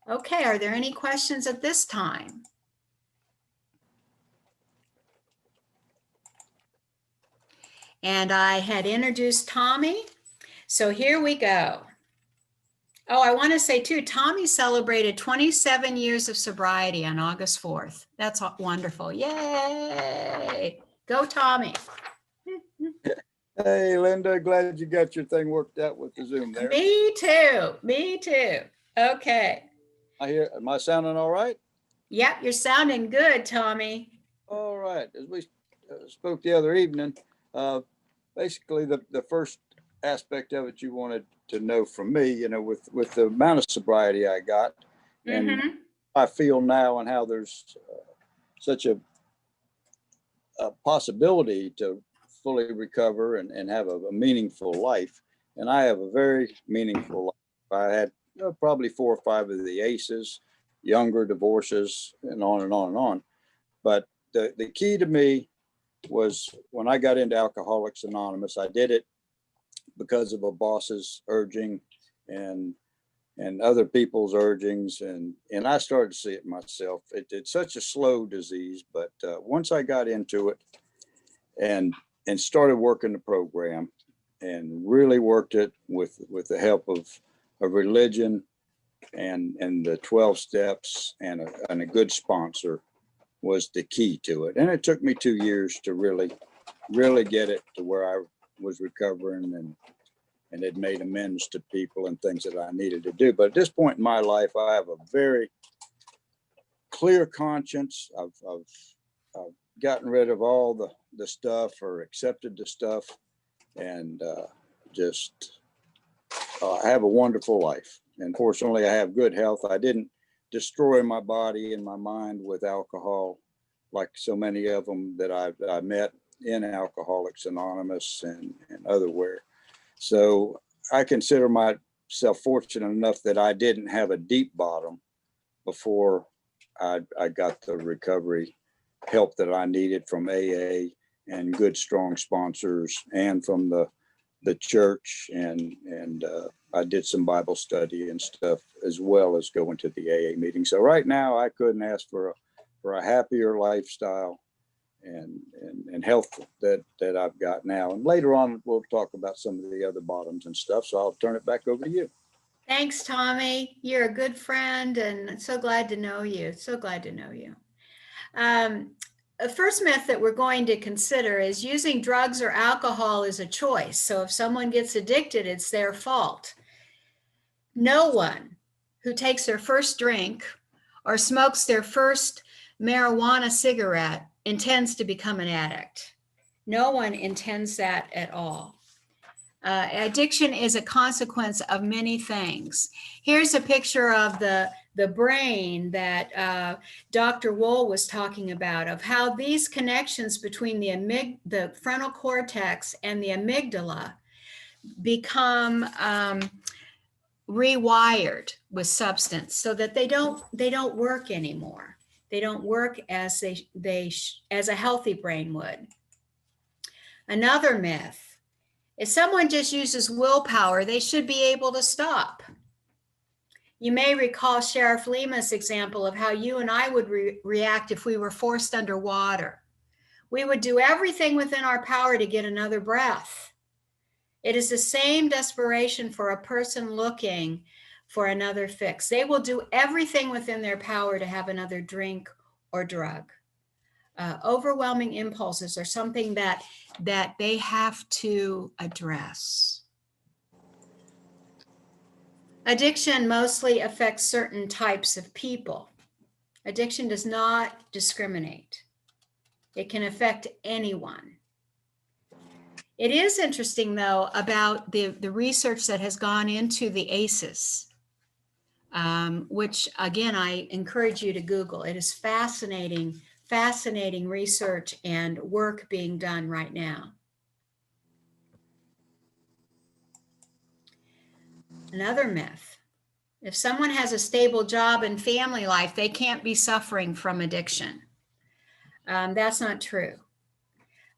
[SPEAKER 1] Okay, are there any questions at this time? And I had introduced Tommy, so here we go. Oh, I want to say too, Tommy celebrated 27 years of sobriety on August 4th. That's wonderful. Yay. Go, Tommy.
[SPEAKER 5] Hey, Linda, glad you got your thing worked out with the Zoom there.
[SPEAKER 1] Me too. Me too. Okay.
[SPEAKER 5] Am I sounding all right?
[SPEAKER 1] Yep, you're sounding good, Tommy.
[SPEAKER 5] All right. As we spoke the other evening, basically the first aspect of it you wanted to know from me, you know, with the amount of sobriety I got, and I feel now and how there's such a possibility to fully recover and have a meaningful life. And I have a very meaningful life. I had probably 4 or 5 of the ACEs, younger divorces, and on and on and on. But the key to me was when I got into Alcoholics Anonymous, I did it because of a boss's urging and other people's urgings. And I started to see it myself. It's such a slow disease, but once I got into it and started working the program and really worked it with the help of religion and the 12 steps and a good sponsor was the key to it. And it took me 2 years to really get it to where I was recovering and had made amends to people and things that I needed to do. But at this point in my life, I have a very clear conscience. I've gotten rid of all the stuff or accepted the stuff and just I have a wonderful life. And fortunately, I have good health. I didn't destroy my body and my mind with alcohol like so many of them that I met in Alcoholics Anonymous and otherwhere. So I consider myself fortunate enough that I didn't have a deep bottom before I got the recovery help that I needed from AA and good, strong sponsors and from the church. And I did some Bible study and stuff as well as going to the AA meeting. So right now I couldn't ask for a happier lifestyle and health that I've got now. And later on, we'll talk about some of the other bottoms and stuff. So I'll turn it back over to you.
[SPEAKER 1] Thanks, Tommy. You're a good friend and so glad to know you. So glad to know you. The first myth that we're going to consider is using drugs or alcohol is a choice. So if someone gets addicted, it's their fault. No one who takes their first drink or smokes their first marijuana cigarette intends to become an addict. No one intends that at all. Addiction is a consequence of many things. Here's a picture of the brain that Dr. Wohl was talking about, of how these connections between the frontal cortex and the amygdala become rewired with substance so that they don't work anymore. They don't work as as a healthy brain would. Another myth: if someone just uses willpower, they should be able to stop. You may recall Sheriff Lima's example of how you and I would react if we were forced underwater. We would do everything within our power to get another breath. It is the same desperation for a person looking for another fix. They will do everything within their power to have another drink or drug. Overwhelming impulses are something that they have to address. Addiction mostly affects certain types of people. Addiction does not discriminate. It can affect anyone. It is interesting, though, about the research that has gone into the ACEs, which, again, I encourage you to Google. It is fascinating research and work being done right now. Another myth: if someone has a stable job and family life, they can't be suffering from addiction. That's not true.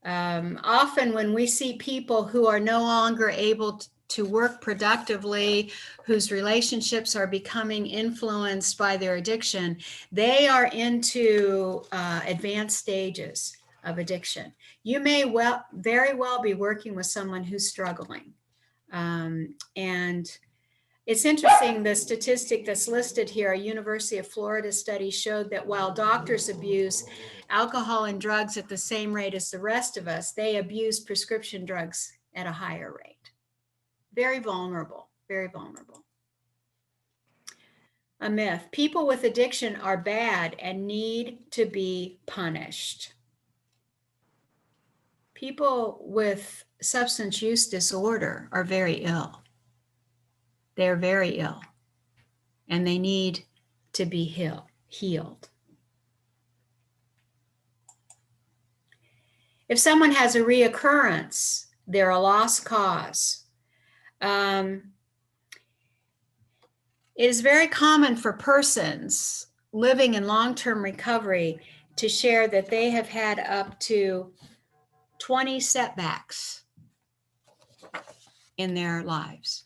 [SPEAKER 1] Often when we see people who are no longer able to work productively, whose relationships are becoming influenced by their addiction, they are into advanced stages of addiction. You may very well be working with someone who's struggling. And it's interesting, the statistic that's listed here, a University of Florida study showed that while doctors abuse alcohol and drugs at the same rate as the rest of us, they abuse prescription drugs at a higher rate. Very vulnerable, very vulnerable. A myth: people with addiction are bad and need to be punished. People with substance use disorder are very ill. They're very ill, and they need to be healed. If someone has a reoccurrence, they're a lost cause. It is very common for persons living in long-term recovery to share that they have had up to 20 setbacks in their lives.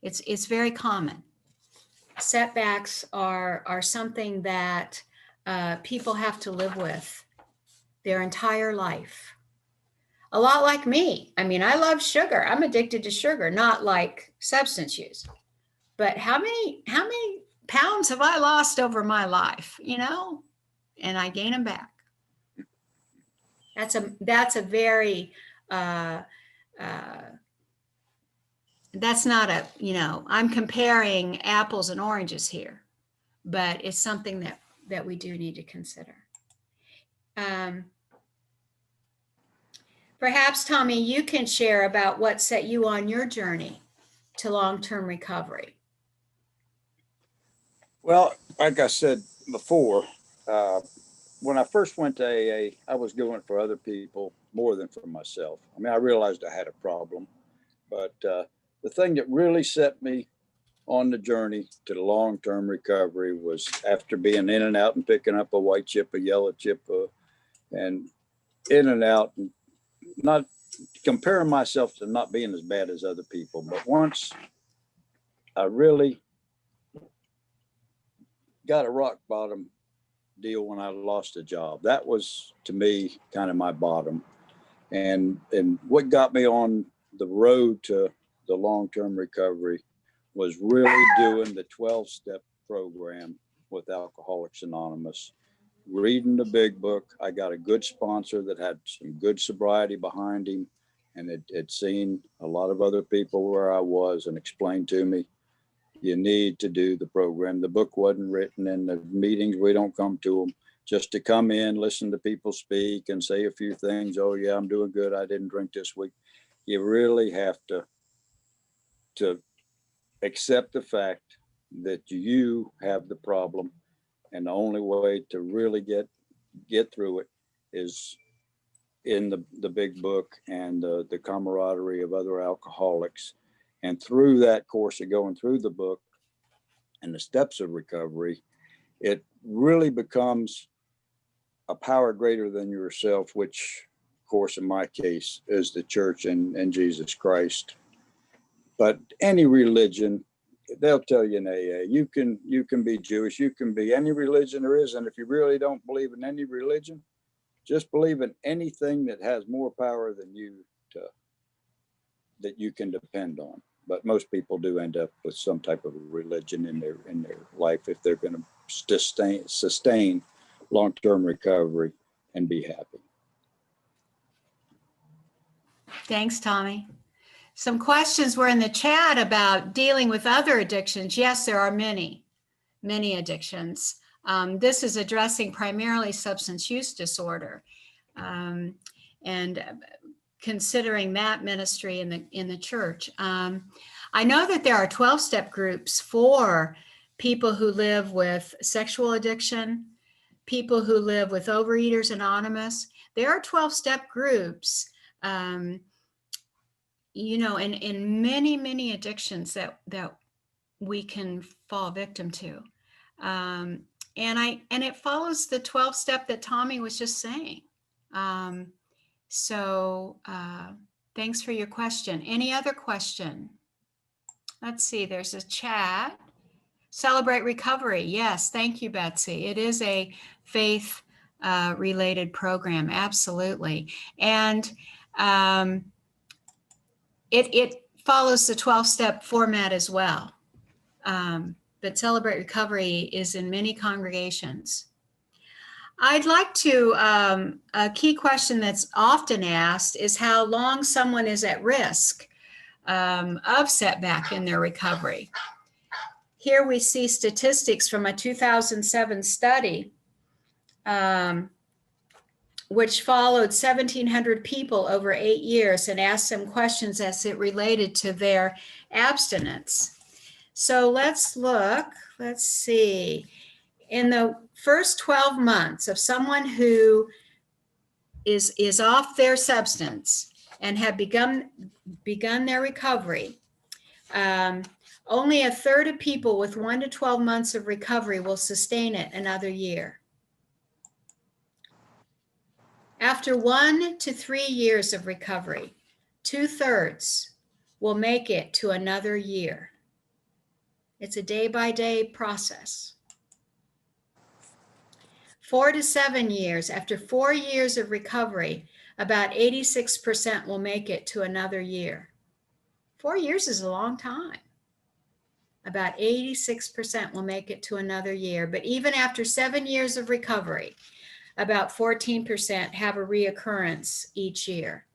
[SPEAKER 1] It's very common. Setbacks are something that people have to live with their entire life. A lot like me. I mean, I love sugar. I'm addicted to sugar, not like substance use. But how many pounds have I lost over my life, and I gain them back. That's a very, that's not I'm comparing apples and oranges here, but it's something that we do need to consider. Perhaps, Tommy, you can share about what set you on your journey to long-term recovery.
[SPEAKER 5] Well, like I said before, when I first went to AA, I was going for other people more than for myself. I mean, I realized I had a problem, but the thing that really set me on the journey to the long-term recovery was after being in and out and picking up a white chip, a yellow chip, and in and out, and not comparing myself to not being as bad as other people. But once I really got a rock bottom deal when I lost a job, that was to me kind of my bottom. And what got me on the road to the long-term recovery was really doing the 12-step program with Alcoholics Anonymous, reading the big book. I got a good sponsor that had some good sobriety behind him, and it had seen a lot of other people where I was and explained to me, you need to do the program. The book wasn't written, and the meetings, we don't come to them just to come in, listen to people speak and say a few things. Oh yeah, I'm doing good. I didn't drink this week. You really have to accept the fact that you have the problem, and the only way to really get through it is in the big book and the camaraderie of other alcoholics. And through that course of going through the book and the steps of recovery, it really becomes a power greater than yourself, which of course in my case is the church and Jesus Christ. But any religion, they'll tell you in AA, you can be Jewish, you can be any religion there is. And if you really don't believe in any religion, just believe in anything that has more power than you that you can depend on. But most people do end up with some type of religion in their life if they're going to sustain long-term recovery and be happy.
[SPEAKER 1] Thanks, Tommy. Some questions were in the chat about dealing with other addictions. Yes, there are many addictions. This is addressing primarily substance use disorder, and considering that ministry in the church. I know that there are 12-step groups for people who live with sexual addiction, people who live with Overeaters Anonymous. There are 12-step groups, you know, in many addictions that we can fall victim to. And it follows the 12-step that Tommy was just saying. So thanks for your question. Any other question? Let's see, there's a chat. Celebrate Recovery. Yes, thank you, Betsy. It is a faith related program, absolutely. And it follows the 12-step format as well. But Celebrate Recovery is in many congregations. I'd like to, a key question that's often asked is how long someone is at risk of setback in their recovery. Here we see statistics from a 2007 study, which followed 1,700 people over 8 years and asked them questions as it related to their abstinence. So let's look, let's see. In the first 12 months of someone who is off their substance and have begun their recovery, only a third of people with 1 to 12 months of recovery will sustain it another year. After 1 to 3 years of recovery, 2/3 will make it to another year. It's a day-by-day process. 4 to 7 years, after 4 years of recovery, about 86% will make it to another year. 4 years is a long time. About 86% will make it to another year. But even after 7 years of recovery, about 14% have a reoccurrence each year.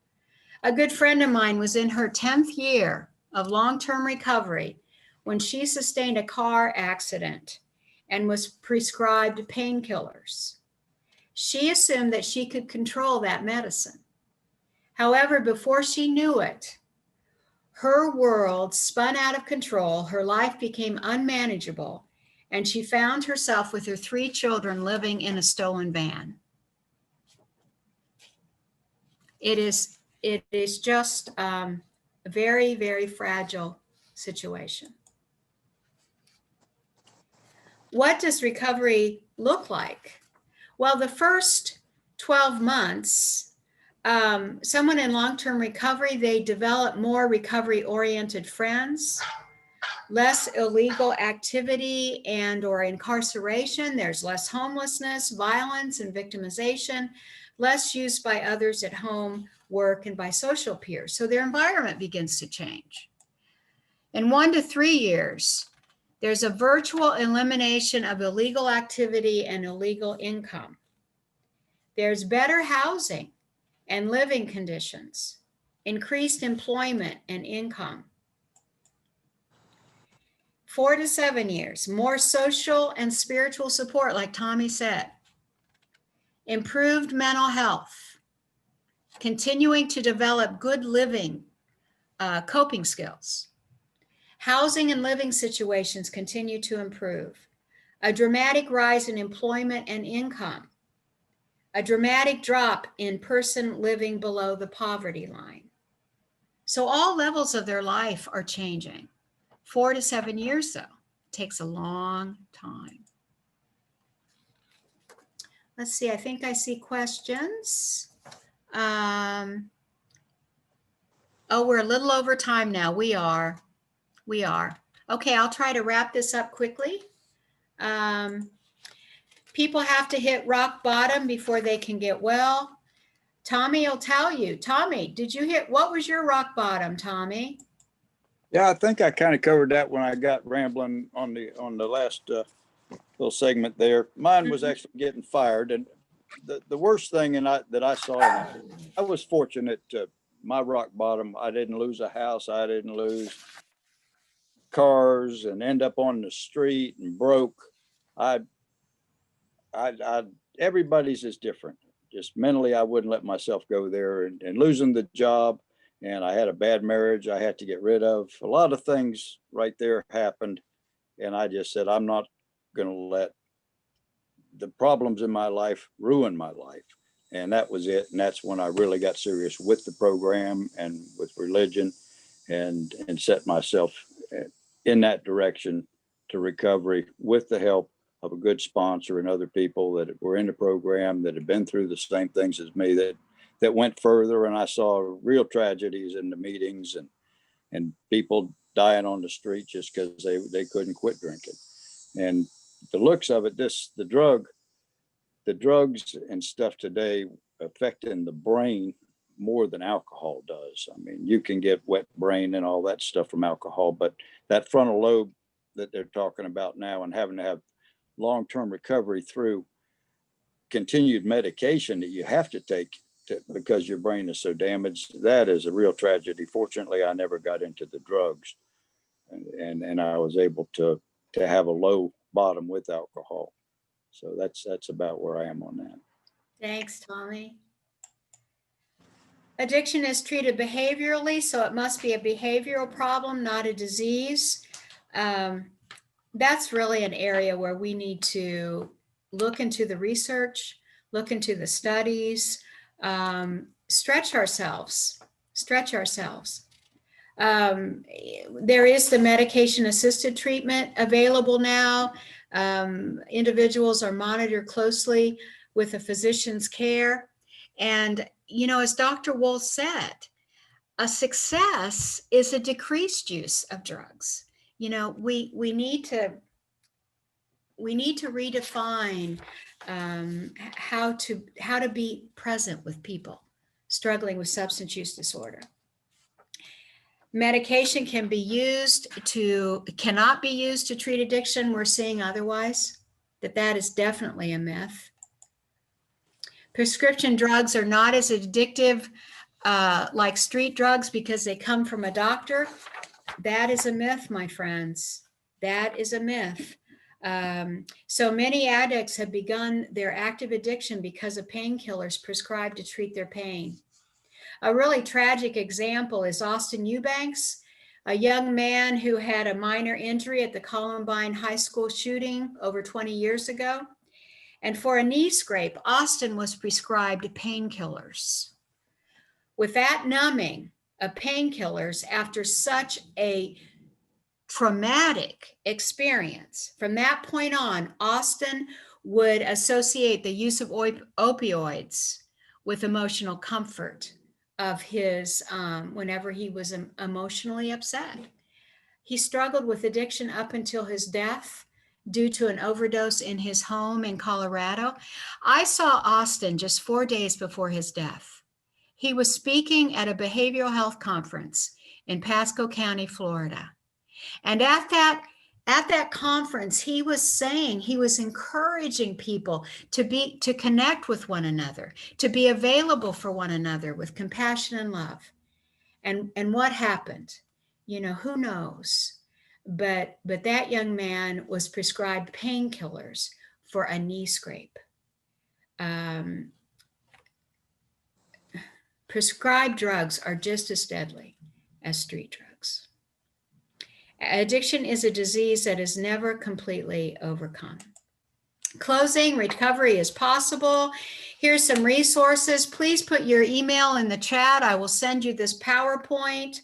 [SPEAKER 1] A good friend of mine was in her 10th year of long-term recovery when she sustained a car accident and was prescribed painkillers. She assumed that she could control that medicine. However, before she knew it, her world spun out of control, her life became unmanageable, and she found herself with her 3 children living in a stolen van. It is just a very, very fragile situation. What does recovery look like? Well, the first 12 months, someone in long-term recovery, they develop more recovery-oriented friends, less illegal activity and or incarceration. There's less homelessness, violence, and victimization, less use by others at home, work, and by social peers. So their environment begins to change. In 1 to 3 years, there's a virtual elimination of illegal activity and illegal income. There's better housing and living conditions, increased employment and income. 4 to 7 years, more social and spiritual support, like Tommy said. Improved mental health, continuing to develop good living, coping skills. Housing and living situations continue to improve. A dramatic rise in employment and income. A dramatic drop in person living below the poverty line. So all levels of their life are changing. 4 to 7 years, though, takes a long time. Let's see, I think I see questions. Oh, we're a little over time now. We are. Okay, I'll try to wrap this up quickly. People have to hit rock bottom before they can get well. Tommy will tell you. Tommy, what was your rock bottom, Tommy?
[SPEAKER 5] Yeah, I think I kind of covered that when I got rambling on the last little segment there. Mine was actually getting fired, and the worst thing that I saw, I was fortunate. My rock bottom, I didn't lose a house, I didn't lose cars, and end up on the street and broke. Everybody's is different. Just mentally, I wouldn't let myself go there, and losing the job. And I had a bad marriage I had to get rid of. A lot of things right there happened. And I just said, I'm not going to let the problems in my life ruin my life. And that was it. And that's when I really got serious with the program and with religion, and set myself in that direction to recovery with the help of a good sponsor and other people that were in the program that had been through the same things as me, that went further. And I saw real tragedies in the meetings, and people dying on the street just because they couldn't quit drinking. And the looks of it, the drugs and stuff today affecting the brain more than alcohol does. I mean, you can get wet brain and all that stuff from alcohol, but that frontal lobe that they're talking about now, and having to have long-term recovery through continued medication that you have to take because your brain is so damaged, that is a real tragedy. Fortunately, I never got into the drugs, and I was able to have a low bottom with alcohol. So that's about where I am on that.
[SPEAKER 1] Thanks, Tommy. Addiction is treated behaviorally, so it must be a behavioral problem, not a disease. That's really an area where we need to look into the research, look into the studies, stretch ourselves. There is the medication-assisted treatment available now. Individuals are monitored closely with a physician's care. And, as Dr. Wolf said, a success is a decreased use of drugs. We need to redefine how to be present with people struggling with substance use disorder. Medication cannot be used to treat addiction. We're seeing otherwise, that is definitely a myth. Prescription drugs are not as addictive like street drugs because they come from a doctor. That is a myth, my friends. That is a myth. So many addicts have begun their active addiction because of painkillers prescribed to treat their pain. A really tragic example is Austin Eubanks, a young man who had a minor injury at the Columbine High School shooting over 20 years ago. And for a knee scrape, Austin was prescribed painkillers. With that numbing of painkillers after such a traumatic experience, from that point on, Austin would associate the use of opioids with emotional comfort of his, whenever he was emotionally upset. He struggled with addiction up until his death due to an overdose in his home in Colorado. I saw Austin just 4 days before his death. He was speaking at a behavioral health conference in Pasco County, Florida. And at that conference, he was saying, he was encouraging people to connect with one another, to be available for one another with compassion and love. And what happened? You know, who knows? But that young man was prescribed painkillers for a knee scrape. Prescribed drugs are just as deadly as street drugs. Addiction is a disease that is never completely overcome. Closing, recovery is possible. Here's some resources. Please put your email in the chat. I will send you this PowerPoint.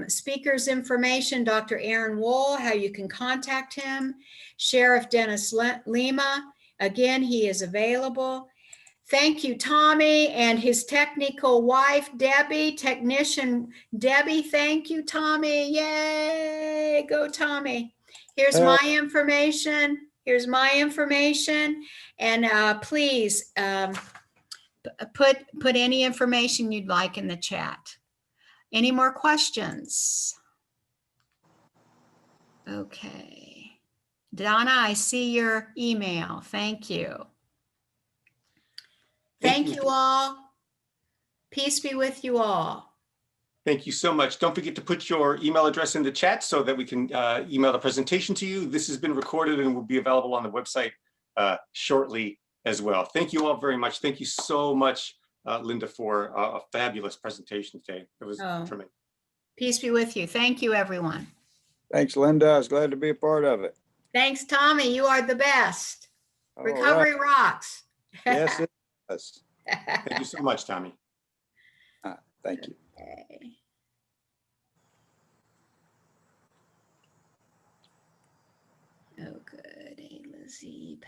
[SPEAKER 1] Speakers information, Dr. Aaron Wohl, how you can contact him. Sheriff Dennis Lima, again, he is available. Thank you, Tommy, and his technical wife, Debbie, technician Debbie. Thank you, Tommy. Yay, go Tommy. Here's my information. Here's my information. And please put any information you'd like in the chat. Any more questions? Okay. Donna, I see your email. Thank you. Thank you all. Peace be with you all.
[SPEAKER 4] Thank you so much. Don't forget to put your email address in the chat so that we can email the presentation to you. This has been recorded and will be available on the website shortly as well. Thank you all very much. Thank you so much, Linda, for a fabulous presentation today. It was tremendous.
[SPEAKER 1] Peace be with you. Thank you, everyone.
[SPEAKER 5] Thanks, Linda. I was glad to be a part of it.
[SPEAKER 1] Thanks, Tommy. You are the best.
[SPEAKER 5] All
[SPEAKER 1] Recovery
[SPEAKER 5] right.
[SPEAKER 1] rocks.
[SPEAKER 5] Yes, it does.
[SPEAKER 4] Thank you so much, Tommy.
[SPEAKER 5] Thank you.
[SPEAKER 1] Okay. Oh, good. A Lizzie.